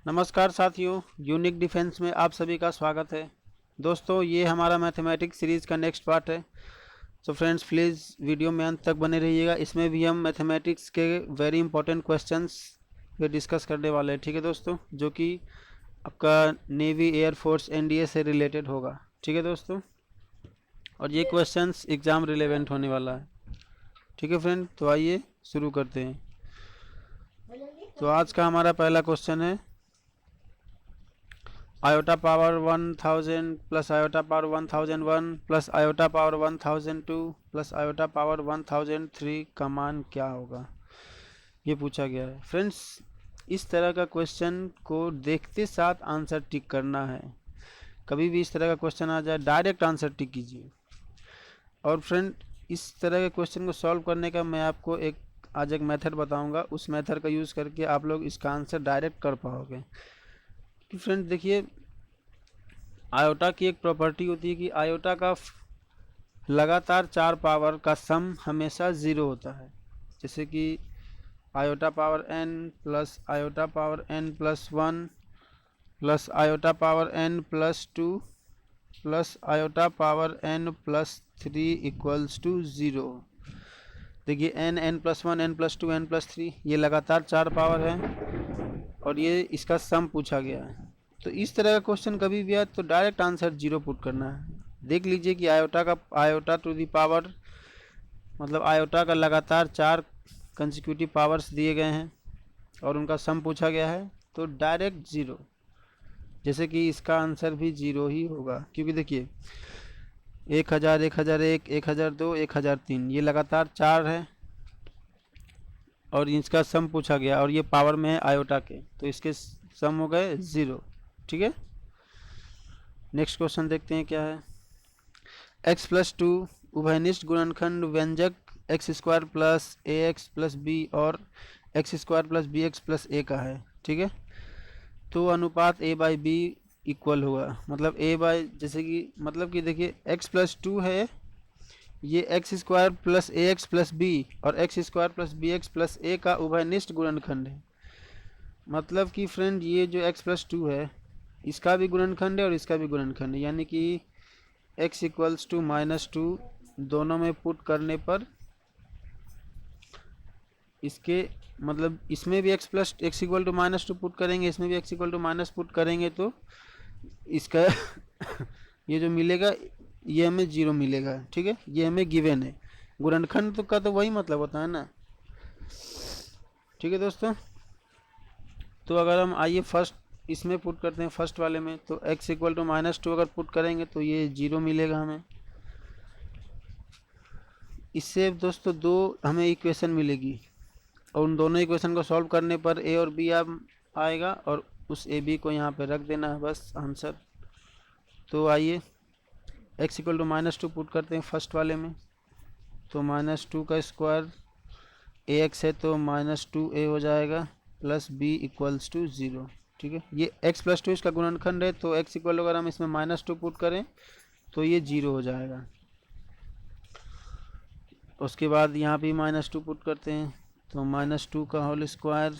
नमस्कार साथियों, unique defence में आप सभी का स्वागत है। दोस्तों, ये हमारा मैथमेटिक्स सीरीज़ का नेक्स्ट पार्ट है। सो फ्रेंड्स, प्लीज़ वीडियो में अंत तक बने रहिएगा। इसमें भी हम मैथमेटिक्स के वेरी इंपॉर्टेंट क्वेश्चंस पे डिस्कस करने वाले हैं। ठीक है दोस्तों, जो कि आपका नेवी, एयरफोर्स, एनडीए से रिलेटेड होगा। ठीक है दोस्तों, और ये क्वेश्चंस एग्ज़ाम रिलेवेंट होने वाला है। ठीक है फ्रेंड, तो आइए शुरू करते हैं। तो आज का हमारा पहला क्वेश्चन है iota power 1000 plus iota power 1001 plus iota power 1002 plus iota power 1003 का मान क्या होगा, ये पूछा गया है। फ्रेंड्स, इस तरह का क्वेश्चन को देखते साथ आंसर टिक करना है। कभी भी इस तरह का क्वेश्चन आ जाए, डायरेक्ट आंसर टिक कीजिए। और फ्रेंड, इस तरह के क्वेश्चन को सॉल्व करने का मैं आपको आज एक मेथड बताऊंगा। उस मेथड का यूज़ करके आप लोग इसका आंसर डायरेक्ट कर पाओगे। कि फ्रेंड देखिए, आयोटा की एक प्रॉपर्टी होती है कि आयोटा का लगातार 4 पावर का सम हमेशा 0 होता है। जैसे कि iota power n plus iota power n plus 1 plus iota power n plus 2 plus iota power n plus 3 equals to 0। देखिए n plus 1 n plus 2 n plus 3 ये लगातार 4 पावर है और ये इसका सम पूछा गया है। तो इस तरह का क्वेश्चन कभी भी आए तो डायरेक्ट आंसर 0 पुट करना है। देख लीजिए कि आयोटा टू दी पावर मतलब आयोटा का लगातार 4 कंसेक्यूटिव पावर्स दिए गए हैं और उनका सम पूछा गया है, तो डायरेक्ट 0। जैसे कि इसका आंसर भी 0 ही होगा, क्योंकि देखिए 1000, 1001, 1002, 1003 ये लगातार 4 है और इसका सम पूछा गया और ये पावर में है आयोटा के, तो इसके सम हो गए 0। ठीक है, नेक्स्ट क्वेश्चन देखते हैं क्या है। x प्लस 2 उभयनिष्ठ गुणनखंड व्यंजक x square plus a x plus b और x square plus b x plus a का है। ठीक है, तो अनुपात a बाई बी इक्वल होगा, मतलब a बाई, जैसे कि मतलब कि देखिए x प्लस 2 है, ये x square plus a x plus b और x square plus b x plus a का उभयनिष्ठ गुणनखंड है। मतलब कि फ्रेंड, ये जो x प्लस 2 है इसका भी गुणनखंड है और इसका भी गुणनखंड है, यानी कि x इक्वल्स टू -2 दोनों में पुट करने पर इसके मतलब इसमें भी x इक्वल टू -2 पुट करेंगे, इसमें भी x equal to minus put करेंगे, तो इसका ये जो मिलेगा ये हमें 0 मिलेगा। ठीक है, ये हमें गिवन है। गुणनखंड तो का तो वही मतलब होता है ना। ठीक है दोस्तों, तो अगर हम आइए फर्स्ट इसमें पुट करते हैं, फर्स्ट वाले में, तो x इक्वल टू -2 अगर पुट करेंगे तो ये 0 मिलेगा हमें। इससे दोस्तों दो हमें इक्वेशन मिलेगी और उन दोनों इक्वेशन को सॉल्व करने पर a और b आएगा और उस a b को यहाँ पे रख देना है, बस आंसर। तो आइए x इक्वल टू -2 पुट करते हैं फर्स्ट वाले में, तो -2 का स्क्वायर ax है तो -2a हो जाएगा प्लस b इक्वल्स टू 0। ठीक है, ये x प्लस 2 इसका गुणनखंड है, तो x इक्वल अगर हम इसमें -2 पुट करें तो ये 0 हो जाएगा। उसके बाद यहाँ भी -2 पुट करते हैं, तो -2 का whole square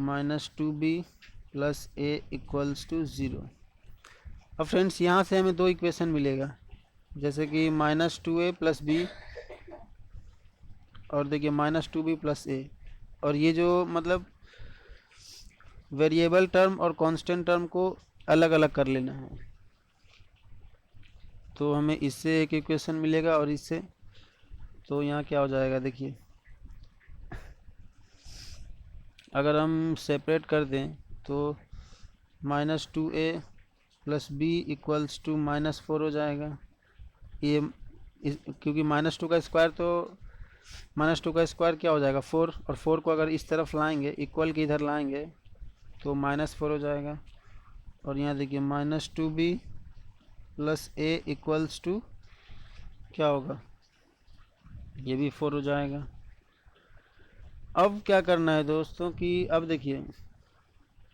-2b plus a equals to 0। अब फ्रेंड्स, यहाँ से हमें दो इक्वेशन मिलेगा, जैसे कि -2a प्लस b और देखिए -2b प्लस a, और ये जो मतलब वेरिएबल टर्म और कांस्टेंट टर्म को अलग अलग कर लेना है, तो हमें इससे एक इक्वेशन मिलेगा और इससे, तो यहाँ क्या हो जाएगा देखिए, अगर हम सेपरेट कर दें तो -2a plus b equals to -4 हो जाएगा। ये क्योंकि -2 का स्क्वायर, तो -2 का स्क्वायर क्या हो जाएगा 4, और 4 को अगर इस तरफ लाएंगे, इक्वल के इधर लाएंगे, तो -4 हो जाएगा। और यहाँ देखिए -2b plus a equals to क्या होगा, ये भी 4 हो जाएगा। अब क्या करना है दोस्तों कि अब देखिए,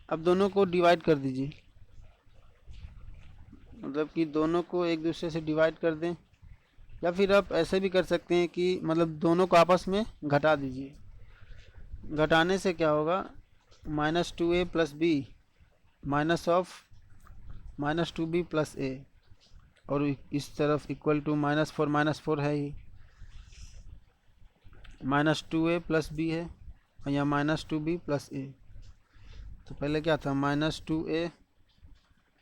अब दोनों को डिवाइड कर दीजिए, मतलब कि दोनों को एक दूसरे से डिवाइड कर दें, या फिर आप ऐसे भी कर सकते हैं कि मतलब दोनों को आपस में घटा दीजिए। घटाने से क्या होगा, minus two a plus b minus of minus two b plus a, और इस तरफ इक्वल टू माइनस फोर है ही, minus two a plus b है और यहाँ minus two b plus a. तो पहले क्या था, minus two a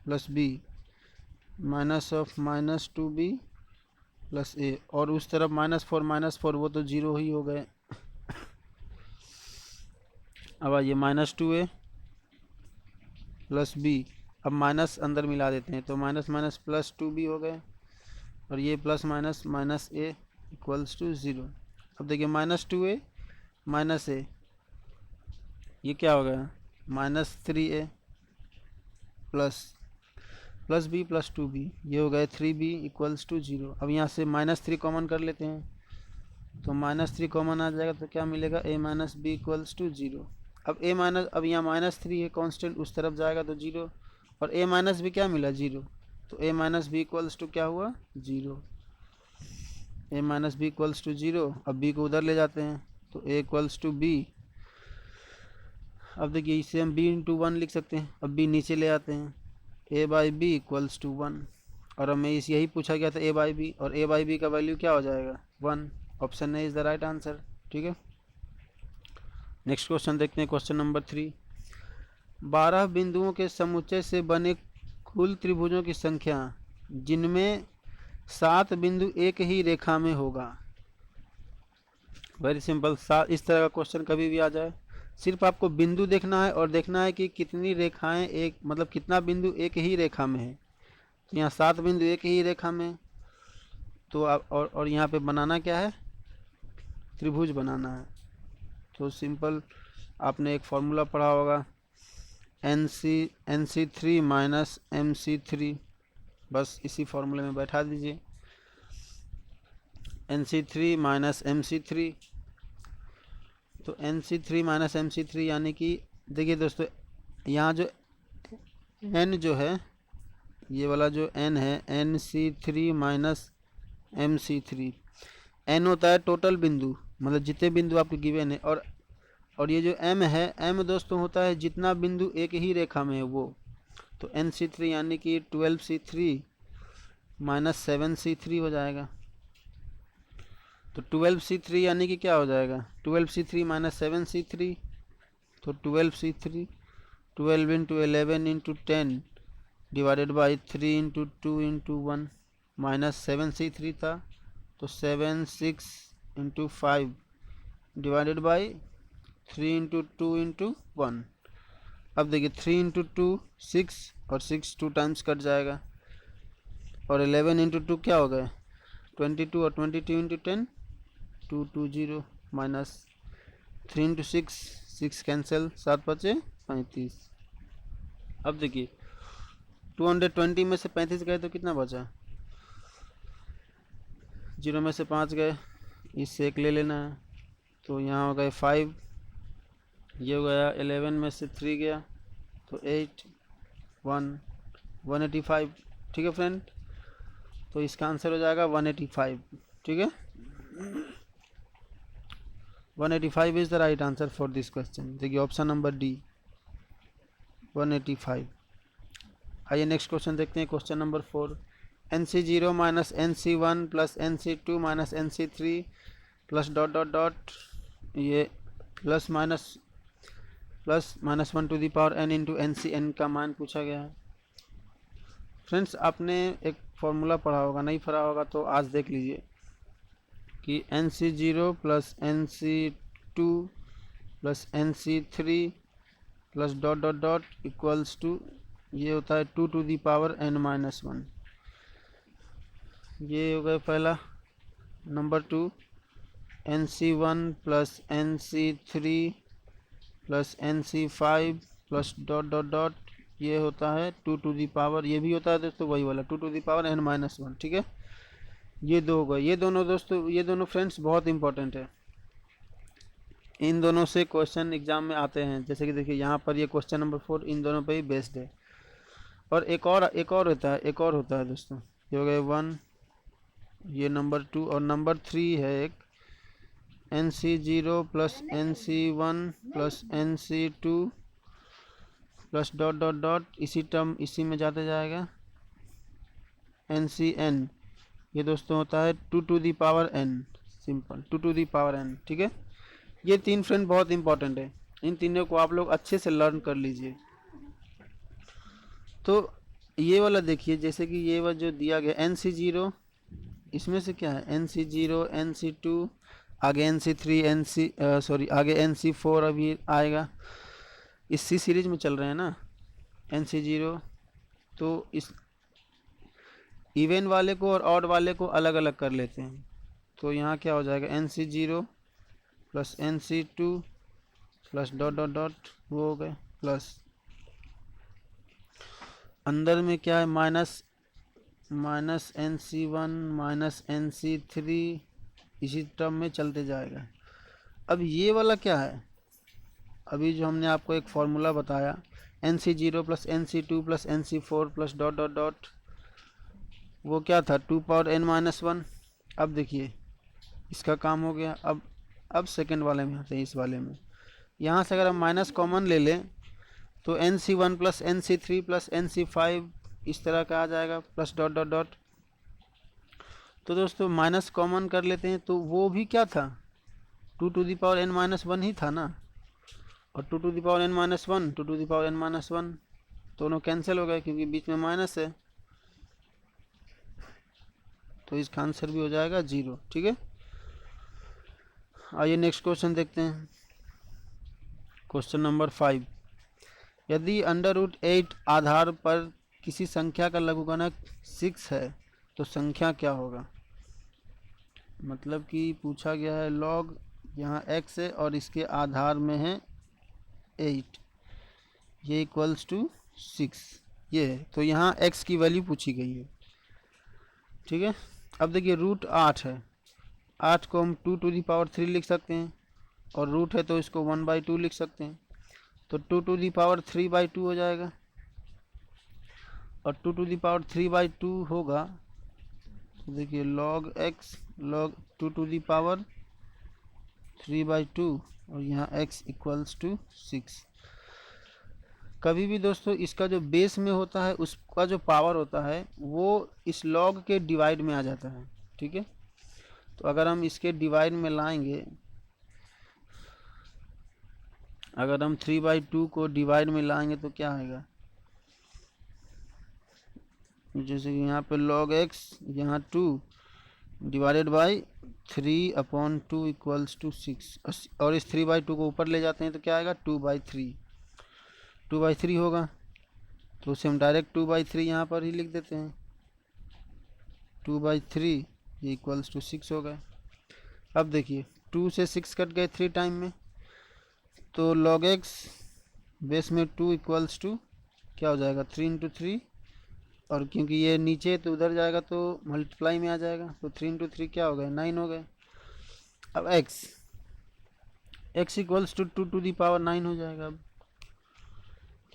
plus b minus of minus two b plus a, और उस तरफ माइनस फोर वो तो जीरो ही हो गए। अब आइए minus two a plus b, अब माइनस अंदर मिला देते हैं तो minus minus plus two b हो गए, और ये plus minus minus a equals to zero. अब देखिए minus two a minus a, ये क्या हो गया, minus three a plus b plus two b, ये हो गया three b equals to zero. अब यहाँ से माइनस थ्री कॉमन कर लेते हैं, तो माइनस थ्री कॉमन आ जाएगा तो क्या मिलेगा, a minus B equals to zero. अब यहाँ माइनस थ्री है कांस्टेंट, उस तरफ जाएगा तो जीरो, और ए माइनस बी क्या मिला, जीरो, तो A minus B equals to क्या हुआ, zero. A minus B equals to zero, अब बी को उधर ले जाते हैं तो ए इक्वल्स टू बी। अब देखिए इसे हम बी इंटू वन लिख सकते हैं, अब बी नीचे ले आते हैं, a by b equals to one, और हमें यही पूछा गया था ए बाई बी, और ए बाई बी का वैल्यू क्या हो जाएगा, one. Option A is the right answer. ठीक है, नेक्स्ट क्वेश्चन देखते हैं, क्वेश्चन नंबर 3। 12 बिंदुओं के समुच्चय से बने कुल त्रिभुजों की संख्या जिनमें 7 बिंदु एक ही रेखा में होगा। वेरी सिंपल, इस तरह का क्वेश्चन कभी भी आ जाए, सिर्फ आपको बिंदु देखना है और देखना है कि कितनी रेखाएं एक, मतलब कितना बिंदु एक ही रेखा में है। तो यहाँ 7 बिंदु एक ही रेखा में, तो आप और यहाँ पे बनाना क्या है, त्रिभुज बनाना है। तो सिंपल, आपने एक फॉर्मूला पढ़ा होगा, NC3 माइनस MC3, बस इसी फॉर्मूले में बैठा दीजिए, NC3 माइनस MC3। तो NC3 माइनस MC3 यानी कि देखिए दोस्तों, यहाँ जो n जो है, ये वाला जो n है, NC3 माइनस MC3, n होता है टोटल बिंदु, मतलब जितने बिंदु आपके गिवन है, और ये जो m है, m दोस्तों होता है जितना बिंदु एक ही रेखा में है वो। तो NC3 यानी कि 12C3 माइनस 7C3 हो जाएगा। तो 12C3 यानी कि क्या हो जाएगा, 12C3 माइनस 7C3, तो 12C3, 12 into 11 into 10 divided by 3 into 2 into 1 minus 7C3 था, तो 7 6 into 5 divided by 3 into 2 into 1। अब देखिए 3 इंटू 2 6, और 6 2 टाइम्स कट जाएगा, और 11 इंटू 2 क्या हो गए 22, और 22 इंटू 10 220 माइनस 3 इंटू 6 6 कैंसिल, 7 बचे 35। अब देखिए 220 में से 35 गए तो कितना बचा, 0 में से 5 गए, इससे एक ले लेना है, तो यहाँ हो गए 5, ये हो गया 11 में से 3 गया तो 8 1 185। ठीक है फ्रेंड, तो इसका आंसर हो जाएगा 185। ठीक है, 185 is the right answer for this question. देखिए ऑप्शन नंबर डी 185। आइए नेक्स्ट क्वेश्चन देखते हैं, question number 4। NC0 minus NC1 plus NC2 minus NC3 plus dot dot dot, ये plus minus 1 to the power n into NCn का मान पूछा गया है। फ्रेंड्स आपने एक फॉर्मूला पढ़ा होगा, नहीं पढ़ा होगा तो आज देख लीजिए कि NC0 plus NC2 plus NC3 plus dot dot dot equals to, ये होता है 2 to the power n minus 1। ये हो गया पहला। Number 2 NC1 plus NC3 plus NC5 plus dot dot dot, ये होता है 2 टू दी पावर, ये भी होता है दोस्तों वही वाला 2 to the power n minus 1। ठीक है, ये दो हो गए, ये दोनों दोस्तों, ये दोनों फ्रेंड्स बहुत इंपॉर्टेंट है, इन दोनों से क्वेश्चन एग्जाम में आते हैं। जैसे कि देखिए यहाँ पर ये क्वेश्चन नंबर 4 इन दोनों पे ही बेस्ड है। और एक और होता है दोस्तों, ये हो गए 1, ये नंबर 2, और नंबर 3 है एक NC0 plus NC1 plus NC2 plus dot dot dot इसी टर्म इसी में जाते जाएगा एन सी एन, ये दोस्तों होता है 2 to the power n, simple 2 to the power n. ठीक है, ये तीन फ्रेंड बहुत इंपॉर्टेंट है, इन तीनों को आप लोग अच्छे से लर्न कर लीजिए। तो ये वाला देखिए, जैसे कि ये वाला जो दिया गया एन सी जीरो, इसमें से क्या है एन सी जीरो, एन सी टू, आगे एन सी थ्री, एन सी सॉरी आगे एन सी फोर अभी आएगा, इस सी सीरीज में चल रहे हैं ना एन सी जीरो। तो इस इवन वाले को और ऑड वाले को अलग अलग कर लेते हैं। तो यहाँ क्या हो जाएगा एन सी जीरो प्लस एन सी two plus dot dot dot, वो हो गए प्लस अंदर में क्या है minus n C one minus n सी थ्री, इसी टर्म में चलते जाएगा। अब ये वाला क्या है, अभी जो हमने आपको एक फॉर्मूला बताया एन सी जीरो प्लस एन सी टू प्लस एन सी four plus dot dot dot, वो क्या था 2 पावर n माइनस वन। अब देखिए इसका काम हो गया। अब सेकेंड वाले में आते हैं, इस वाले में यहाँ से अगर हम माइनस कॉमन ले लें तो n C one plus n सी three plus n C five इस तरह का आ जाएगा प्लस डॉट डॉट डॉट। तो दोस्तों माइनस कॉमन कर लेते हैं, तो वो भी क्या था 2 to the power n minus one ही था ना, और 2 to the power n minus one 2 to the power n minus one दोनों कैंसिल हो गए क्योंकि बीच में माइनस है, तो इसका आंसर भी हो जाएगा 0। ठीक है, आइए नेक्स्ट क्वेश्चन देखते हैं। क्वेश्चन नंबर 5, यदि √8 आधार पर किसी संख्या का लघुगणक 6 है तो संख्या क्या होगा। मतलब कि पूछा गया है लॉग यहाँ x है और इसके आधार में है 8, ये इक्वल्स टू 6 ये है, तो यहाँ x की वैल्यू पूछी गई है। ठीक है, अब देखिए रूट 8 है, 8 को हम 2 टू दी पावर 3 लिख सकते हैं, और रूट है तो इसको 1/2 लिख सकते हैं, तो 2 टू दी पावर 3/2 हो जाएगा, और 2 टू दी पावर 3/2 होगा तो देखिए log x log 2 to the power 3/2 और यहाँ x इक्वल्स टू 6। कभी भी दोस्तों इसका जो बेस में होता है उसका जो पावर होता है वो इस लॉग के डिवाइड में आ जाता है। ठीक है, तो अगर हम इसके डिवाइड में लाएंगे, अगर हम 3/2 को डिवाइड में लाएंगे तो क्या आएगा, जैसे कि यहाँ पे log x यहाँ 2 डिवाइडेड बाई 3/2 इक्वल्स टू 6, और इस 3/2 को ऊपर ले जाते हैं तो क्या आएगा 2/3 2/3 होगा, तो उसे हम डायरेक्ट 2/3 यहाँ पर ही लिख देते हैं, 2/3 ये इक्वल्स टू 6 हो गए। अब देखिए 2 से 6 कट गए 3 टाइम में, तो log x बेस में 2 इक्वल्स टू क्या हो जाएगा 3 इंटू 3, और क्योंकि ये नीचे तो उधर जाएगा तो मल्टीप्लाई में आ जाएगा, तो 3 इंटू 3 क्या हो गए 9 हो गए। अब x equals to 2 to the power 9 हो जाएगा। अब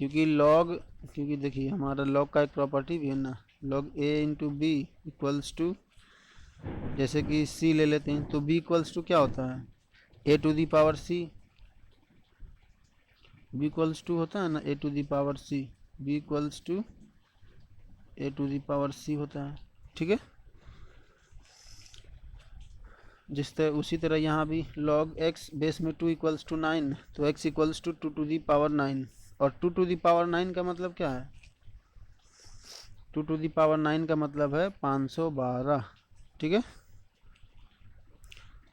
क्योंकि देखिए हमारा log का एक प्रॉपर्टी भी है ना, log a into B equals to, जैसे कि c ले लेते हैं तो b इक्वल्स टू क्या होता है a to the power c, b equals to होता है ना a to the power c, b equals to a to the power c होता है। ठीक है, उसी तरह यहाँ भी log x बेस में 2 इक्वल्स टू 9, तो x equals to 2 to the power 9, और 2 टू दी पावर 9 का मतलब क्या है 2 टू दी पावर 9 का मतलब है 512। ठीक है,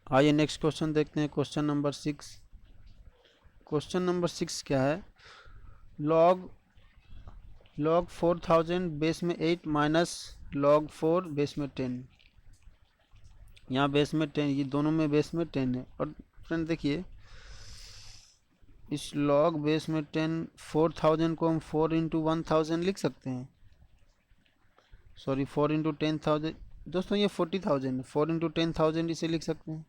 आइए नेक्स्ट क्वेश्चन देखते हैं। क्वेश्चन नंबर 6, क्वेश्चन नंबर 6 क्या है, log 4000 बेस में 8 माइनस log 4 बेस में 10, यहाँ बेस में 10, ये दोनों में बेस में 10 है। और फ्रेंड देखिए इस log बेस में 10 4000 को हम 4 इंटू 1000 लिख सकते हैं, सॉरी 4 इंटू 10,000, दोस्तों ये 40,000 है, 4 इंटू 10,000 इसे लिख सकते हैं।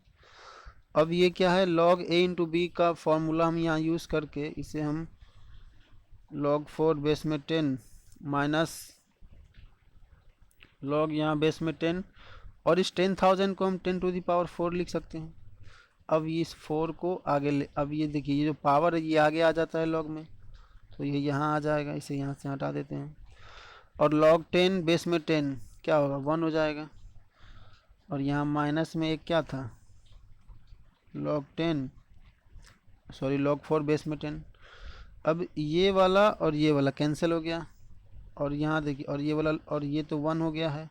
अब ये क्या है log a इंटू बी का फॉर्मूला हम यहाँ यूज़ करके इसे हम log 4 बेस में 10 माइनस log यहाँ बेस में 10, और इस 10,000 को हम 10 टू दी पावर 4 लिख सकते हैं। अब इस 4 को आगे अब ये देखिए ये जो पावर है ये आगे आ जाता है log में, तो ये यहाँ आ जाएगा, इसे यहाँ से हटा देते हैं। और log 10 बेस में 10 क्या होगा, 1 हो जाएगा। और यहाँ माइनस में एक क्या था, log 10 सॉरी log 4 बेस में 10। अब ये वाला और ये वाला कैंसिल हो गया, और यहाँ देखिए, और ये वाला और ये तो 1 हो गया है।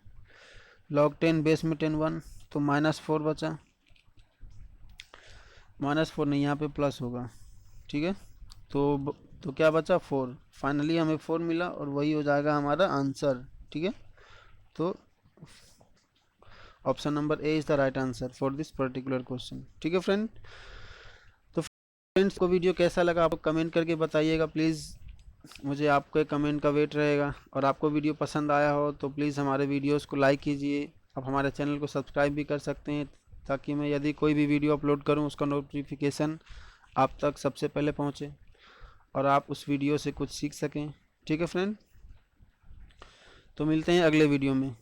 log 10 बेस में 10 1, तो -4 बचा। -4 नहीं, यहाँ पे प्लस होगा, ठीक है। तो क्या बचा, 4। फाइनली हमें 4 मिला और वही हो जाएगा हमारा आंसर, ठीक है। तो option number A is the right answer for this particular question, ठीक है फ्रेंड। तो फ्रेंड्स को वीडियो कैसा लगा आप कमेंट करके बताइएगा प्लीज़, मुझे आपके कमेंट का वेट रहेगा। और आपको वीडियो पसंद आया हो तो प्लीज़ हमारे वीडियोस को लाइक कीजिए। आप हमारे चैनल को सब्सक्राइब भी कर सकते हैं, ताकि मैं यदि कोई भी वीडियो अपलोड करूं उसका नोटिफिकेशन आप तक सबसे पहले पहुंचे और आप उस वीडियो से कुछ सीख सकें, ठीक है फ्रेंड। तो मिलते हैं अगले वीडियो में।